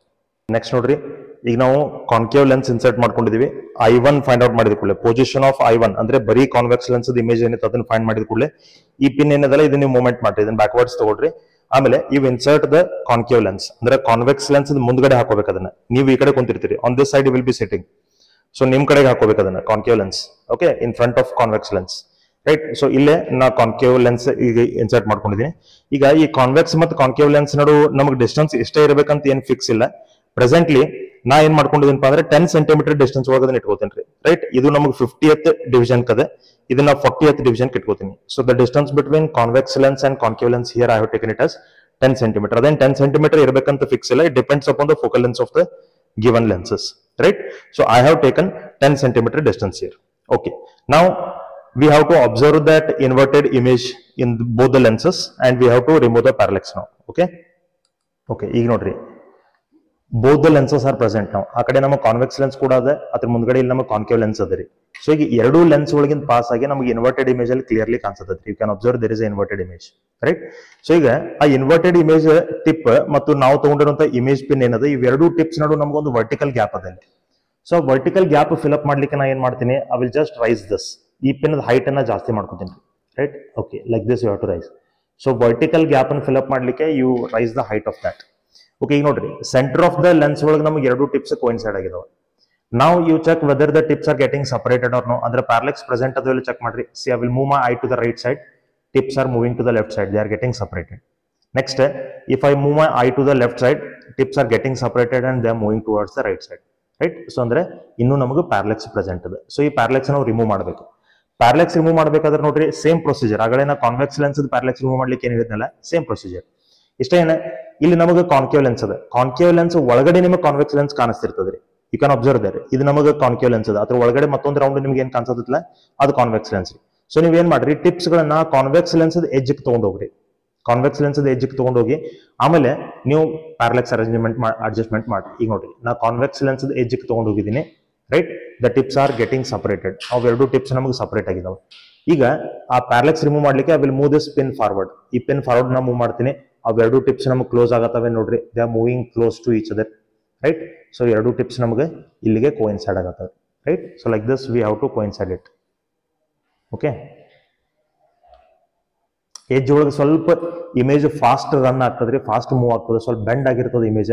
Next ನೋಡ್ರಿ, ಈಗ ನಾವು ಕಾನ್ಕೇವ್ ಲೆನ್ಸ್ ಇನ್ಸರ್ಟ್ ಮಾಡ್ಕೊಂಡಿದೀವಿ. I1 ಫೈಂಡ್ ಔಟ್ ಮಾಡಿದ ಕೂಡಲೇ ಪೊಸಿಷನ್ ಆಫ್ I1 ಅಂದ್ರೆ ಬರೀ ಕಾನ್ವೆಕ್ಸ್ ಲೆನ್ಸ್ ಇಮೇಜ್ ಏನಿತ್ತು ಅದನ್ನ ಫೈಂಡ್ ಮಾಡಿದ ಕೂಡಲೇ ಈ ಪಿನ್ ಏನದಲ್ಲ ಇದನ್ನ ನೀವು ಮೂವ್ಮೆಂಟ್ ಮಾಡ್ರಿ, ಇದನ್ನ ಬ್ಯಾಕ್ವರ್ಡ್ಸ್ ತಗೊಳ್ರಿ. ಆಮೇಲೆ ಇವ್ ಇನ್ಸರ್ಟ್ ದ ಕಾನ್ಕೇವ್ ಲೆನ್ಸ್ ಅಂದ್ರೆ ಕಾನ್ವೆಕ್ಸ್ ಲೆನ್ಸ್ ಮುಂದ್ಗಡೆ ಹಾಕೋಬೇಕು. ಅದನ್ನ ನೀವು ಈ ಕಡೆ ಕುಂತಿರ್ತೀರಿ, on this side will be sitting. So ನಿಮ್ ಕಡೆಗೆ ಹಾಕೋಬೇಕು ಅದನ್ನ concave lens. Okay, in front of convex lens, right. So ಇಲ್ಲೇ ನಾ ಕಾನ್ಕೇವ್ ಲೆನ್ಸ್ ಈಗ ಇನ್ಸರ್ಟ್ ಮಾಡ್ಕೊಂಡಿದ್ದೀನಿ. ಈಗ ಈ ಕಾನ್ವೆಕ್ಸ್ ಮತ್ತು ಕಾನ್ಕೇವ್ ಲೆನ್ಸ್ ನಡು ನಮಗೆ ಡಿಸ್ಟೆನ್ಸ್ ಎಷ್ಟೇ ಇರಬೇಕಂತ ಏನ್ ಫಿಕ್ಸ್ ಇಲ್ಲ. ಪ್ರೆಸೆಂಟ್ಲಿ ನಾ ಏನ್ ಮಾಡ್ಕೊಂಡಿದ್ದೀನಪ್ಪ ಅಂದ್ರೆ 10 ಸೆಂಟಿಮೀಟರ್ ಡಿಸ್ಟೆನ್ಸ್ ಒಳಗದನ್ನ ಇಟ್ಕೋತೀನಿ ರೀ, ರೈಟ್. ಇದು ನಮಗೆ 50th ಡಿವಿಷನ್ ಕದೆ, ಇದನ್ನ 40th ಡಿವಿಷನ್ ಇಟ್ಕೋತೀನಿ. So the distance between convex lens and concave lens here I have taken it as 10 centimetre. ಅದೇನ್ 10 ಸೆಂಟಿಮೀಟರ್ ಇರಬೇಕಂತ ಫಿಕ್ಸ್ ಇಲ್ಲ, it depends upon the focal lens of the given lenses, right? So I have taken 10 centimeter distance here. Okay, now we have to observe that inverted image in both the lenses and we have to remove the parallax now. Okay, ಈಗ ನೋಡ್ರಿ, both the lenses are present now. ಆ ಕಡೆ ನಮ್ಮ convex lens ಕೂಡ ಅದ, ಅದ್ರ ಮುಂದ್ಗಡೆ ಇಲ್ಲಿ ನಮ್ಮ ಕಾನ್ಕೇವ್ ಲೆನ್ಸ್ ಅದ ರೀ. ಸೊ ಈಗ ಎರಡು ಲೆನ್ಸ್ ಒಳಗಿಂದ ಪಾಸ್ ಆಗಿ ನಮಗೆ ಇನ್ವರ್ಟೆಡ್ ಇಮೇಜ್ ಅಲ್ಲಿ ಕ್ಲಿಯರ್ಲಿ ಕಾಣಿಸುತ್ತೆ. You can observe there is a inverted image, right. So ಈಗ ಆ ಇನ್ವರ್ಟೆಡ್ ಇಮೇಜ್ ಟಿಪ್ ಮತ್ತು ನಾವು ತಗೊಂಡಿರುವಂತ ಇಮೇಜ್ ಪಿನ್ ಏನದ, ಇವೆರಡು ಟಿಪ್ಸ್ ನಡು ನಮಗೊಂದು ವರ್ಟಿಕಲ್ ಗ್ಯಾಪ್ ಅದ. So vertical gap fill up ಮಾಡ್ಲಿಕ್ಕೆ ನಾ ಏನ್ ಮಾಡ್ತೀನಿ, I will just raise this. ಈ ಪಿನ್ ಹೈಟ್ ಅನ್ನ ಜಾಸ್ತಿ ಮಾಡ್ಕೊತೀನಿ, right. Okay, like this you have to raise. So vertical gap ಅನ್ನು ಫಿಲ್ ಅಪ್ ಮಾಡ್ಲಿಕ್ಕೆ you raise the height of that. Okay, ಈಗ ನೋಡ್ರಿ ಸೆಂಟರ್ ಆಫ್ ದ ಲೆನ್ಸ್ ಒಳಗೆ ನಮಗೆ ಎರಡು ಟಿಪ್ಸ್ ಕೋಇನ್ಸೈಡ್ ಆಗಿದಾವೆ. Now you check whether the tips are getting separated or no. Andre parallax present aduvelle check madri. See, I will move my eye to the right side. Tips are moving to the left side. They are getting separated. Next, if I move my eye to the left side, tips are getting separated and they are moving towards the right side. Right? So andre innu namagu parallax present ade. So ee parallax ನಾವು remove ಮಾಡಬೇಕು. Parallax remove ಮಾಡಬೇಕಾದ್ರೆ ನೋಡ್ರಿ same procedure. ಆಗಲೇ ನಾ convex lens parallax remove ಮಾಡ್ಲಿಕ್ಕೆ ಏನು ಹೇಳಿದ್ನಲ್ಲ same procedure. ಇಷ್ಟೇನೆ ಇಲ್ಲಿ ನಮಗೆ ಕಾನ್ಕೇವ್ ಲೆನ್ಸ್ ಅದ. ಕಾನ್ಕೇವ್ ಲೆನ್ಸ್ ಒಳಗಡೆ ನಿಮಗೆ ಕಾನ್ವೆಕ್ಸ್ ಲೆನ್ಸ್ ಕಾಣಿಸ್ತಿರ್ತದ್ರಿ. You can observe there. ಇದು ನಮಗೆ ಕಾನ್ಕೇವ್ ಲೆನ್ಸ್ ಅದ, ಅದ್ರ ಒಳಗಡೆ ಮತ್ತೊಂದು ರೌಂಡ್ ನಿಮ್ಗೆ ಏನ್ ಕಾಣಿಸತ್ತಲ್ಲ ಅದು ಕಾನ್ವೆಕ್ಸ್ ಲೆನ್ಸ್. ಸೊ ನೀವ್ ಏನ್ ಮಾಡ್ರಿ, ಟಿಪ್ಸ್ ಗಳನ್ನ ಕಾನ್ವೆಕ್ಸ್ ಲೆನ್ಸ್ ಎಡ್ಜ್ ತಗೊಂಡೋಗ್ರಿ. ಕಾನ್ವೆಕ್ಸ್ ಲೆನ್ಸ್ ಎಡ್ಜ್ ತಗೊಂಡೋಗಿ ಆಮೇಲೆ ನೀವು ಪ್ಯಾರಲೆಕ್ಸ್ ಅಡ್ಜಸ್ಟ್ಮೆಂಟ್ ಮಾಡಿ. ಈಗ ನೋಡ್ರಿ ನಾ ಕಾನ್ವೆಕ್ಸ್ ಲೆನ್ಸ್ ಎಡ್ಜ್ ತಗೊಂಡೋಗಿದ್ದೀನಿ, right. The tips are getting separated. ಅವೆರಡು ಟಿಪ್ಸ್ ನಮಗೆ ಸಪರೇಟ್ ಆಗಿದಾವೆ. ಈಗ ಆ ಪ್ಯಾರಲೆಕ್ಸ್ ರಿಮೂವ್ ಮಾಡ್ಲಿಕ್ಕೆ I will move this pin forward. ಈ ಪಿನ್ ಫಾರ್ವರ್ಡ್ ನಾ ಮೂವ್ ಮಾಡ್ತೀನಿ. ಅವೆರಡು ಟಿಪ್ಸ್ ನಮಗೆ ಕ್ಲೋಸ್ ಆಗತ್ತವೆ ನೋಡ್ರಿ. They are moving close to each other, right. So ಎರಡು ಟಿಪ್ಸ್ ನಮಗೆ ಇಲ್ಲಿಗೆ ಕೋಇನ್ಸೈಡ್ ಆಗತ್ತವೆ, right. So like this we have to coincide it. Okay, edge ಒಳಗೆ ಸ್ವಲ್ಪ ಇಮೇಜ್ ಫಾಸ್ಟ್ ರನ್ ಆಗ್ತದ್ರಿ, ಫಾಸ್ಟ್ ಮೂವ್ ಆಗ್ತದೆ, ಸ್ವಲ್ಪ ಬೆಂಡ್ ಆಗಿರ್ತದೆ ಇಮೇಜ್.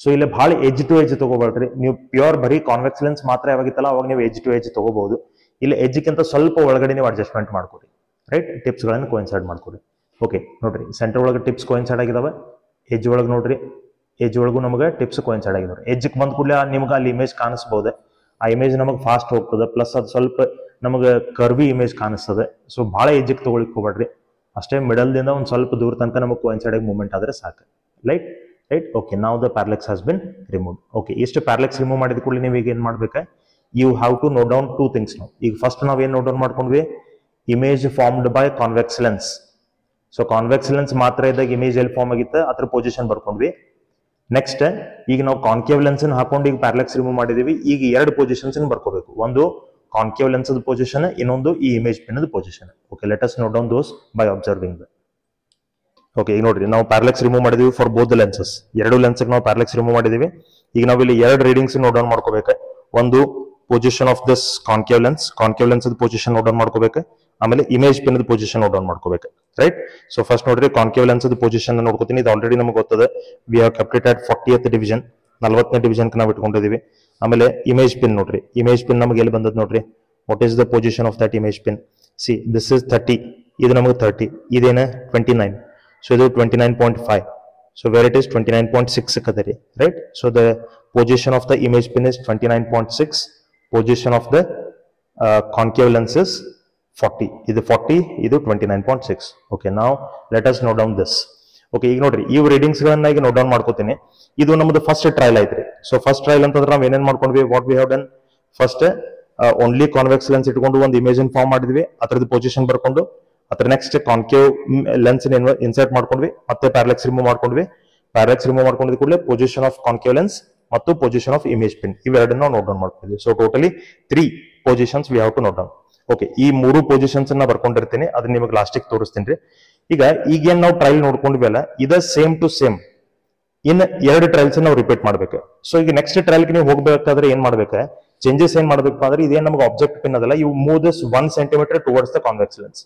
ಸೊ ಇಲ್ಲಿ ಭಾಳ ಎಡ್ಜ್ ಟು ಎಡ್ಜ್ ತಗೋಬೇಡ್ರಿ. ನೀವು ಪ್ಯೂರ್ ಬರೀ ಕಾನ್ವೆಕ್ಸ್ ಲೆನ್ಸ್ ಮಾತ್ರ ಯಾವಾಗಿತ್ತಲ್ಲ ಅವಾಗ ನೀವು ಎಡ್ಜ್ ಟು ಎಡ್ಜ್ ತಗೋಬಹುದು. ಇಲ್ಲಿ ಎಡ್ಜ್ಗಿಂತ ಸ್ವಲ್ಪ ಒಳಗಡೆ ನೀವು ಅಡ್ಜಸ್ಟ್ಮೆಂಟ್ ಮಾಡ್ಕೊಡಿ, ರೈಟ್. ಟಿಪ್ಸ್ ಗಳನ್ನು ಕೋಇನ್ಸೈಡ್ ಮಾಡ್ಕೊಡಿ. ಓಕೆ, ನೋಡ್ರಿ ಸೆಂಟರ್ ಒಳಗೆ ಟಿಪ್ಸ್ ಕೋಇನ್ಸೈಡ್ ಆಗಿದಾವೆ. ಎಡ್ಜ್ ಒಳಗೆ ನೋಡ್ರಿ, ಎಡ್ಜ್ ಒಳಗೂ ನಮಗೆ ಟಿಪ್ಸ್ ಕೋಇನ್ಸೈಡ್ ಆಗಿದಾವೆ. ಎಡ್ಜ್ಗೆ ಬಂದ ಕೂಡಲೇ ನಿಮ್ಗೆ ಅಲ್ಲಿ ಇಮೇಜ್ ಕಾಣಿಸ್ಬೋದು. ಆ ಇಮೇಜ್ ನಮಗೆ ಫಾಸ್ಟ್ ಹೋಗ್ತದೆ, ಪ್ಲಸ್ ಅದು ಸ್ವಲ್ಪ ನಮಗೆ ಕರ್ವಿ ಇಮೇಜ್ ಕಾಣಿಸ್ತದೆ. ಸೊ ಭಾಳ ಎಡ್ಜ್ಗೆ ತಗೊಳಿಕ್ ಹೋಗ್ಬೇಡ್ರಿ. ಅಷ್ಟೇ ಮಿಡಲ್ದಿಂದ ಒಂದು ಸ್ವಲ್ಪ ದೂರ ತನಕ ನಮಗೆ ಕೋಇನ್ಸೈಡ್ ಆಗಿ ಮೂವ್ಮೆಂಟ್ ಆದ್ರೆ ಸಾಕು, ಲೈಕ್, ರೈಟ್. ಓಕೆ, ನಾವು the parallax has been remove. Okay, ಇಷ್ಟು ಪ್ಯಾರಲೆಕ್ಸ್ ರಿಮೂವ್ ಮಾಡಿದ ಕೂಡಲೇ ನೀವು ಈಗ ಏನ್ ಮಾಡ್ಬೇಕು, you have to note down two things. ನಾವು ಈಗ ಫಸ್ಟ್ ನಾವ್ ಏನ್ ನೋಟ್ ಡೌನ್ ಮಾಡ್ಕೊಂಡ್ವಿ, image formed by convex lens. So convex lens ಮಾತ್ರ ಇದ್ದಾಗ ಇಮೇಜ್ ಎಲ್ಲಿ ಫಾರ್ಮ್ ಆಗಿತ್ತು ಅದ್ರ ಪೊಸಿಷನ್ ಬರ್ಕೊಂಡ್ವಿ. ನೆಕ್ಸ್ಟ್ ಈಗ ನಾವು ಕಾನ್ಕೇವ್ ಲೆನ್ಸ್ ಹಾಕೊಂಡು ಈಗ ಪ್ಯಾರಲೆಕ್ಸ್ ರಿಮೂವ್ ಮಾಡಿದೀವಿ. ಈಗ ಎರಡು ಪೊಸಿಷನ್ಸ್ ಬರ್ಕೋಬೇಕು, ಒಂದು ಕಾನ್ಕೇವ್ ಲೆನ್ಸ್ ಪೊಸಿಷನ್, ಇನ್ನೊಂದು ಈ image pin position. Okay, let us note down those by observing. Okay, ಈಗ ನೋಡ್ರಿ ನಾವು ಪ್ಯಾರಲೆಕ್ಸ್ ರಿಮೂವ್ ಮಾಡಿದೀವಿ ಫಾರ್ ಬೋತ್ ದ ಲೆನ್ಸಸ್. ಎರಡು ಲೆನ್ಸ್ ನಾವು ಪ್ಯಾರಲೆಕ್ಸ್ ರಿಮೂವ್ ಮಾಡಿದೀವಿ. ಈಗ ನಾವು ಇಲ್ಲಿ ಎರಡು ರೀಡಿಂಗ್ಸ್ ನೋಟ್ ಡೌನ್ ಮಾಡ್ಕೋಬೇಕು. ಒಂದು position of this concave lens position note down ಮಾಡ್ಕೋಬೇಕು. ಆಮೇಲೆ image pin position note down ಮಾಡ್ಕೋಬೇಕು, ರೈಟ್? ಸೊ ಫಸ್ಟ್ ನೋಡ್ರಿ ಕಾನ್ಕೇವ್ ಲೆನ್ಸ್ ಪೊಸಿಷನ್ ನೋಡ್ಕೋತೀನಿ. ಇದು ಆಲ್ರೆಡಿ ನಮಗೆ ಗೊತ್ತದೆ. We have kept it at 40th division, 40ನೇ ಡಿವಿಷನ್ ನಾವು ಇಟ್ಕೊಂಡಿದೀವಿ. ಆಮೇಲೆ ಇಮೇಜ್ ಪಿನ್ ನೋಡ್ರಿ, ಇಮೇಜ್ ಪಿನ್ ನಮಗೆ ಎಲ್ಲಿ ಬಂದದ್ ನೋಡ್ರಿ. What is the position of that image pin? See this is 30, ಇದು ನಮಗೆ 30, ಇದೇನ 29. ಸೊ ಇದು 29.5. ಸೊ ವೇರ್ ಇಟ್ ಇಸ್ 29.6 ಸಿಕ್ಕದರಿ, right? So the position of the image pin is 29.6. Position of the concave lens is 40. ಇದು 40, ಇದು 29.6. Okay, ನಾವು let us note down this. Okay, ಈಗ ನೋಡ್ರಿ ಈ ರೀಡಿಂಗ್ಸ್ ಗಳನ್ನ ಈಗ ನೋಟ್ ಡೌನ್ ಮಾಡ್ಕೋತೀನಿ. ಇದು ನಮ್ದು ಫಸ್ಟ್ ಟ್ರಯಲ್ ಐತ್ರಿ. ಸೊ ಫಸ್ಟ್ ಟ್ರಯಲ್ ಅಂತಂದ್ರೆ ನಾವು ಏನೇನ್ ಮಾಡ್ಕೊಂಡ್ವಿ, what we have done first only convex lens ಇಟ್ಕೊಂಡು ಒಂದು ಇಮೇಜ್ ಫಾರ್ಮ್ ಮಾಡಿದ್ವಿ, ಅದರದ್ದು ಪೊಸಿಷನ್ ಬರ್ಕೊಂಡು ಅದ್ರ ನೆಕ್ಸ್ಟ್ ಕಾನ್ಕೇವ್ ಲೆನ್ಸ್ ಇನ್ಸರ್ಟ್ ಮಾಡ್ಕೊಂಡ್ವಿ, ಮತ್ತೆ ಪ್ಯಾರಲೆಕ್ಸ್ ರಿಮೂವ್ ಮಾಡ್ಕೊಂಡ್ವಿ. ಪ್ಯಾರಲೆಕ್ಸ್ ರಿಮೂವ್ ಮಾಡ್ಕೊಂಡಿದ್ ಕೂಡಲೇ ಪೊಸಿಷನ್ ಆಫ್ ಕಾನ್ಕೇವ್ ಲೆನ್ಸ್ ಮತ್ತು ಪೊಸಿಷನ್ ಆಫ್ ಇಮೇಜ್ ಪಿನ್ ಇವೆರಡನ್ನ ನಾವು ನೋಟ್ ಡೌನ್ ಮಾಡ್ಕೊಂಡಿದ್ವಿ. So totally 3 positions we have to note down. Okay, ಈ 3 ಪೊಸಿಷನ್ಸ್ ಅನ್ನ ಬರ್ಕೊಂಡಿರ್ತೀನಿ, ಅದನ್ನ ನಿಮಗೆ ಲಾಸ್ಟಿಗೆ ತೋರಿಸ್ತೀನಿ ರೀ. ಈಗೇನ್ ನಾವು ಟ್ರಯಲ್ ನೋಡ್ಕೊಂಡ್ವಲ್ಲ, ಇದ same to same in 2 trials ನಾವು ರಿಪೀಟ್ ಮಾಡ್ಬೇಕು. ಸೊ ಈಗ ನೆಕ್ಸ್ಟ್ ಟ್ರಯಲ್ಗೆ ನೀವು ಹೋಗ್ಬೇಕಾದ್ರೆ ಏನ್ ಮಾಡ್ಬೇಕು, ಚೇಂಜಸ್ ಏನ್ ಮಾಡ್ಬೇಕು ಅಂದ್ರೆ, ಇದೇನ್ ನಮಗೆ ಆಬ್ಜೆಕ್ಟ್ ಪಿನ್ ಅದಲ್ಲ, ಇವು move this 1 centimeter towards the convex lens.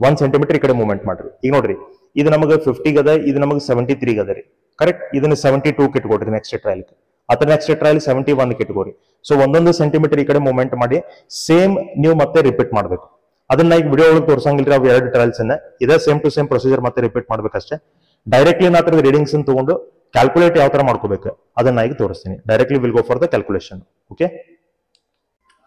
1 centimeter ಈ ಕಡೆ ಮೂವ್ಮೆಂಟ್ ಮಾಡ್ರಿ. ಈಗ ನೋಡ್ರಿ ಇದು ನಮಗೆ 50 ಗದ, ಇದು ನಮಗೆ 73 ಗದ ರೀ, ಕರೆಕ್ಟ್? ಇದನ್ನ 72 ಇಟ್ಕೊಡ್ರಿ ನೆಕ್ಸ್ಟ್ ಟ್ರಯಲ್. ಅದ್ರ ನೆಕ್ಸ್ಟ್ ಟ್ರಯಲ್ 71 ಇಟ್ಕೋರಿ. ಸೊ 1 centimeter ಈ ಕಡೆ ಮೂವ್ಮೆಂಟ್ ಮಾಡಿ ಸೇಮ್ ನೀವು ಮತ್ತೆ ರಿಪೀಟ್ ಮಾಡ್ಬೇಕು. ಅದನ್ನ ಈಗ ವಿಡಿಯೋ ಒಳಗೆ ತೋರ್ಸಂಗಿಲ್ರಿ, ಅವು 2 ಟ್ರಯಲ್ಸ್ ಅನ್ನ ಇದೇ ಸೇಮ್ ಟು ಸೇಮ್ ಪ್ರೊಸೀಜರ್ ಮತ್ತೆ ರಿಪೀಟ್ ಮಾಡ್ಬೇಕಷ್ಟೇ. ಡೈರೆಕ್ಟ್ಲಿ ನಾ ಅದ್ರ ರೀಡಿಂಗ್ಸ್ ತಗೊಂಡು ಕ್ಯಾಲ್ಕುಲೇಟ್ ಯಾವ ತರ ಮಾಡ್ಕೋಬೇಕು ಅದನ್ನ ಈಗ ತೋರಿಸ್ತೀನಿ. Directly will go for the calculation. Okay,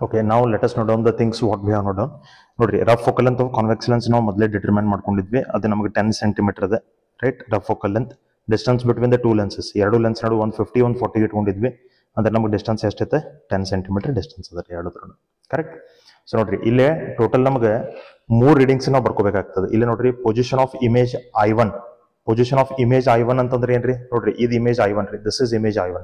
okay, ನಾವು let us note down the things what we have note down. ನೋಡ್ರಿ rough focal length of convex lens ನಾವು ಮೊದಲೇ ಡಿಟರ್ಮೈನ್ ಮಾಡ್ಕೊಂಡಿದ್ವಿ. ಅದು ನಮಗೆ 10 centimeter ಇದೆ, right? Rough focal length. Distance between the 2 lenses, 2 lens ನಡು 150, 140 ಇಟ್ಕೊಂಡಿದ್ವಿ. ಅಂದ್ರೆ ನಮಗೆ ಡಿಸ್ಟೆನ್ಸ್ ಎಷ್ಟೈತೆ? 10 centimeter ಡಿಸ್ಟೆನ್ಸ್ ಅದ ರೀ ಎರಡೂದ್ರೂ, ಕರೆಕ್ಟ್? ಸೊ ನೋಡ್ರಿ ಇಲ್ಲೇ ಟೋಟಲ್ ನಮಗೆ 3 ರೀಡಿಂಗ್ಸ್ ನಾವು ಬರ್ಕೋಬೇಕಾಗ್ತದೆ. ಇಲ್ಲಿ ನೋಡ್ರಿ position of image I1. Position of image I1 ಅಂತಂದ್ರೆ ಏನ್ರಿ? ನೋಡ್ರಿ ಇದು ಇಮೇಜ್ I1 ರೀ, this is image I1.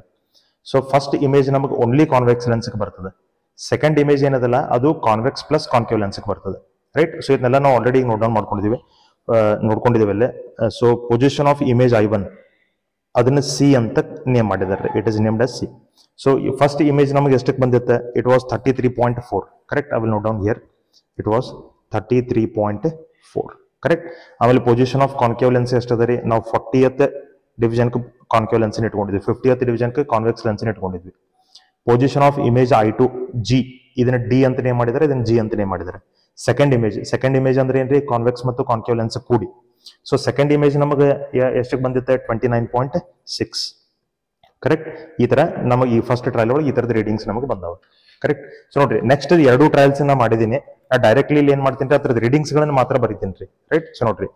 So first image ನಮಗೆ ಓನ್ಲಿ ಕಾನ್ವೆಕ್ಸ್ ಲೆನ್ಸ್ ಬರ್ತದೆ. ಸೆಕೆಂಡ್ ಇಮೇಜ್ ಏನದಲ್ಲ ಅದು ಕಾನ್ವೆಕ್ಸ್ ಪ್ಲಸ್ ಕಾನ್ಕೇವ್ ಲೆನ್ಸ್ ಬರ್ತದೆ, ರೈಟ್? ಸೊ ಇದನ್ನೆಲ್ಲ ನಾವು ಆಲ್ರೆಡಿ ನೋಟ್ ಡೌನ್ ನೋಡ್ಕೊಂಡಿದ್ದೀವಿ ಅಲ್ಲೇ. So position of image I1 ಅದನ್ನ ಸಿ ಅಂತ ನೇಮ್ ಮಾಡಿದಾರೆ, it is named as C. So first image ನಮಗೆ ಎಷ್ಟಕ್ಕೆ ಬಂದಿತ್ತೆ? It was 33.4, correct? I will note down here. It was 33.4, correct? ಆಮೇಲೆ ಪೊಸಿಷನ್ ಆಫ್ ಕಾನ್ಕೇವ್ ಲೆನ್ಸ್ ಎಷ್ಟದ ರೀ? ನಾವು 40th ಡಿವಿಷನ್ ಕಾನ್ಕೇವ್ ಲೆನ್ಸ್ ಇಟ್ಕೊಂಡಿದ್ವಿ, 50th ಡಿವಿಷನ್ ಕಾನ್ವೆಕ್ಸ್ ಲೆನ್ಸ್ ಇಟ್ಕೊಂಡಿದ್ವಿ. Position of image I2 G, ಇದನ್ನ ಡಿ ಅಂತ ನೇಮ್ ಮಾಡಿದ್ದಾರೆ, ಇದನ್ನ ಜಿ ಅಂತ ನೇಮ್ ಮಾಡಿದ್ದಾರೆ. ಸೆಕೆಂಡ್ ಇಮೇಜ್ ಅಂದ್ರೆ ಏನ್ರಿ? ಕಾನ್ವೆಕ್ಸ್ ಮತ್ತು ಕಾನ್ಕೇವ್ ಲೆನ್ಸ್ ಕೂಡಿ. ಸೊ ಸೆಕೆಂಡ್ ಇಮೇಜ್ ನಮಗೆ ಎಷ್ಟಕ್ಕೆ ಬಂದಿತ್ತೆ? 29.6, ಕರೆಕ್ಟ್? ಈ ತರ ನಮಗೆ ಈ ಫಸ್ಟ್ ಟ್ರಯಲ್ ಒಳಗೆ ಈ ತರದ ರೀಡಿಂಗ್ಸ್ ನಮಗೆ ಬಂದಾವ, ಕರೆಕ್ಟ್? ಸೊ ನೋಡ್ರಿ ನೆಕ್ಸ್ಟ್ 2 ಟ್ರಯಲ್ಸ್ ನಾ ಮಾಡಿದೀನಿ. ಡೈರೆಕ್ಟ್ಲಿ ಇಲ್ಲಿ ಏನ್ ಮಾಡ್ತೀನಿ, ಅದ್ರದ್ದು ರೀಡಿಂಗ್ಸ್ ಗಳನ್ನ ಮಾತ್ರ ಬರೀತೀನಿ ರೀ, ರೈಟ್? ಸೊ ನೋಡ್ರಿ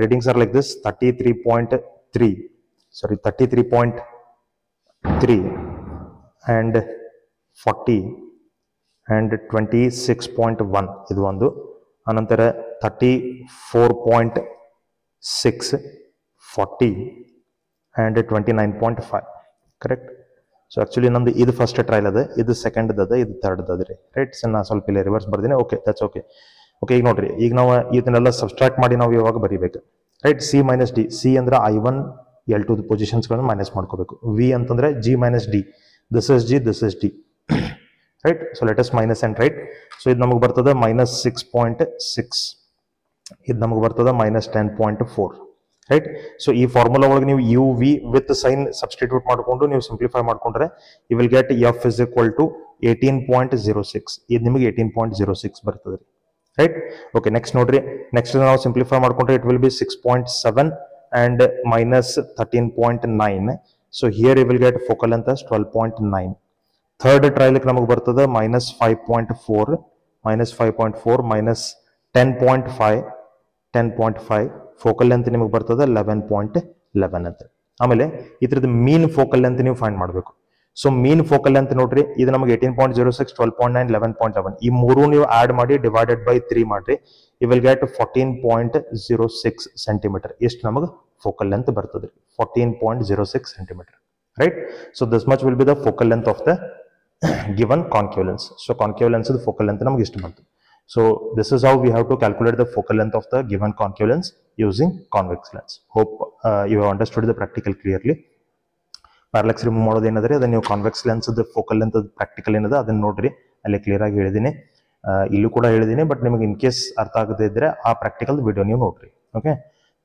readings are like this: 33.3 and 40 and 26.1 ಇದು ಒಂದು. ಅನಂತರ 34.6, 40 and 29.5, ಕರೆಕ್ಟ್? ಸೊ ಆಕ್ಚುಲಿ ನಮ್ದು ಇದು ಫಸ್ಟ್ ಟ್ರಯಲ್ ಅದ, ಇದು ಸೆಕೆಂಡ್ ಅದ, ಇದು ಥರ್ಡ್ ಅದ ರೀ, ರೈಟ್? ಸೊ ನಾ ಸ್ವಲ್ಪ ಇಲ್ಲಿ ರಿವರ್ಸ್ ಬರ್ತೀನಿ. Okay, that's okay. ಓಕೆ, ಈಗ ನೋಡ್ರಿ ಈಗ ನಾವು ಇದನ್ನೆಲ್ಲ ಸಬ್ಸ್ಟ್ರಾಕ್ಟ್ ಮಾಡಿ ನಾವು ಇವಾಗ ಬರೀಬೇಕು, right? C minus D. C ಅಂದ್ರೆ I1 L2 ಪೊಸಿಷನ್ಸ್ಗಳನ್ನ ಮೈನಸ್ ಮಾಡ್ಕೋಬೇಕು. ವಿ ಅಂತಂದ್ರೆ G minus D. This is G, this is D, right? So let us minus and write. So ಇದು ನಮಗೆ ಬರ್ತದೆ -6.6, ಇದು ನಮಗೆ ಬರ್ತದೆ -10.4, ರೈಟ್? ಸೊ ಈ ಫಾರ್ಮುಲಾ ಒಳಗೆ ನೀವು u v with sign substitute ಮಾಡಿಕೊಂಡು ನೀವು ಸಿಂಪ್ಲಿಫೈ ಮಾಡ್ಕೊಂಡ್ರೆ you will get F is equal to 18.06. ಇದು ನಿಮಗೆ 18.06 ಬರ್ತದೆ ರೀ, ರೈಟ್? ಓಕೆ, ನೆಕ್ಸ್ಟ್ ನೋಡ್ರಿ, ನೆಕ್ಸ್ಟ್ ನಾವು ಸಿಂಪ್ಲಿಫೈ ಮಾಡ್ಕೊಂಡ್ರೆ it will be 6.7 and -13.9. So here you will get focal length as 12.9. Third trial ನಮಗೆ ಬರ್ತದೆ -5.4, -10.5, ಫೋಕಲ್ ಲೆಂತ್ ನಿಮಗೆ ಬರ್ತದೆ 11.11 ಅಂತ. ಆಮೇಲೆ ಇದ್ರದ್ದು ಮೀನ್ ಫೋಕಲ್ ಲೆಂತ್ ನೀವು ಫೈಂಡ್ ಮಾಡಬೇಕು. ಸೊ ಮೀನ್ ಫೋಕಲ್ ಲೆಂತ್ ನೋಡ್ರಿ, ಇದು ನಮಗೆ 18.06, 12.9, 11.11 ಈ ಮೂರು ನೀವು ಆಡ್ ಮಾಡಿ ಡಿವೈಡೆಡ್ ಬೈ 3 ಮಾಡ್ರಿ, ಯು ವಿಲ್ ಗೆಟ್ 14.06 ಸೆಂಟಿಮೀಟರ್. ಎಷ್ಟು ನಮಗೆ ಫೋಕಲ್ ಲೆಂತ್ ಬರ್ತದೆ, 14.06 centimetre, right. So this much will be the focal length of the given concave lens. So concave lens the focal length ನಮಗೆ ಇಷ್ಟು ಬಂತು. So this is how we have to calculate the focal length of the given concave lens using convex lens. Hope you have understood the practical clearly. Parallax remove ಮಾಡೋದು ಏನಾದ್ರೆ ಅದನ್ನ ನೀವು convex lens focal length practical ಏನದ ಅದನ್ನ ನೋಡ್ರಿ, ಅಲ್ಲಿ clear ಆಗಿ ಹೇಳಿದೀನಿ, ಇಲ್ಲೂ ಕೂಡ ಹೇಳಿದೀನಿ. ಬಟ್ ನಿಮಗೆ ಇನ್ ಕೇಸ್ ಅರ್ಥ ಆಗದೇ ಇದ್ರೆ ಆ ಪ್ರಾಕ್ಟಿಕಲ್ ವಿಡಿಯೋ ನೀವು ನೋಡ್ರಿ. Okay,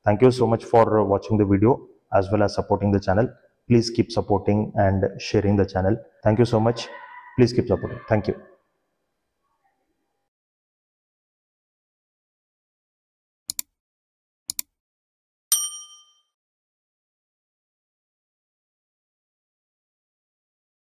thank you so much for watching the video as well as supporting the channel. Please keep supporting and sharing the channel. Thank you so much. Please keep supporting. Thank you.